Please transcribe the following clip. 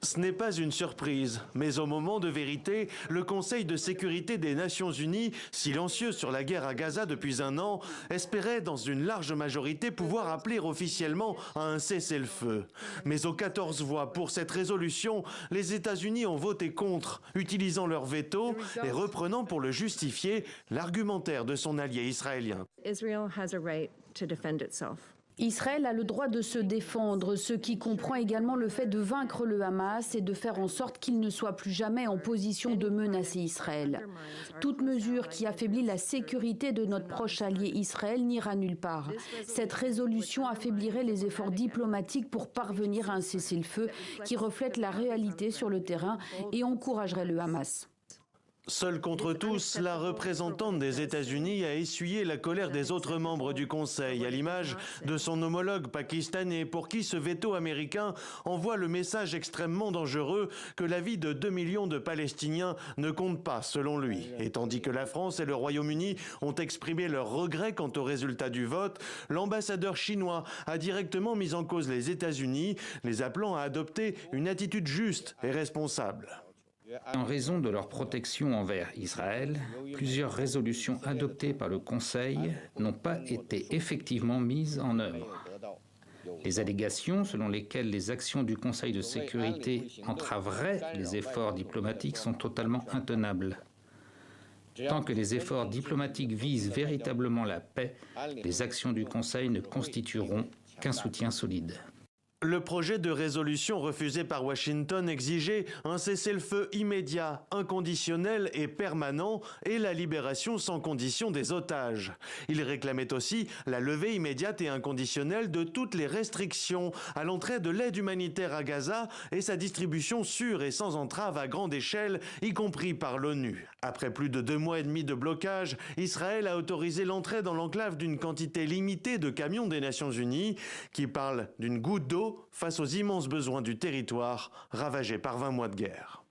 Ce n'est pas une surprise, mais au moment de vérité, le Conseil de sécurité des Nations Unies, silencieux sur la guerre à Gaza depuis un an, espérait dans une large majorité pouvoir appeler officiellement à un cessez-le-feu. Mais aux 14 voix pour cette résolution, les États-Unis ont voté contre, utilisant leur veto et reprenant pour le justifier l'argumentaire de son allié israélien. Israël a le droit de se défendre, ce qui comprend également le fait de vaincre le Hamas et de faire en sorte qu'il ne soit plus jamais en position de menacer Israël. Toute mesure qui affaiblit la sécurité de notre proche allié Israël n'ira nulle part. Cette résolution affaiblirait les efforts diplomatiques pour parvenir à un cessez-le-feu qui reflète la réalité sur le terrain et encouragerait le Hamas. Seule contre tous, la représentante des États-Unis a essuyé la colère des autres membres du Conseil, à l'image de son homologue pakistanais, pour qui ce veto américain envoie le message extrêmement dangereux que la vie de 2 millions de Palestiniens ne compte pas, selon lui. Et tandis que la France et le Royaume-Uni ont exprimé leur regret quant au résultat du vote, l'ambassadeur chinois a directement mis en cause les États-Unis, les appelant à adopter une attitude juste et responsable. En raison de leur protection envers Israël, plusieurs résolutions adoptées par le Conseil n'ont pas été effectivement mises en œuvre. Les allégations selon lesquelles les actions du Conseil de sécurité entraveraient les efforts diplomatiques sont totalement intenables. Tant que les efforts diplomatiques visent véritablement la paix, les actions du Conseil ne constitueront qu'un soutien solide. Le projet de résolution refusé par Washington exigeait un cessez-le-feu immédiat, inconditionnel et permanent et la libération sans condition des otages. Il réclamait aussi la levée immédiate et inconditionnelle de toutes les restrictions à l'entrée de l'aide humanitaire à Gaza et sa distribution sûre et sans entrave à grande échelle, y compris par l'ONU. Après plus de 2 mois et demi de blocage, Israël a autorisé l'entrée dans l'enclave d'une quantité limitée de camions des Nations Unies qui parlent d'une goutte d'eau face aux immenses besoins du territoire ravagé par 20 mois de guerre.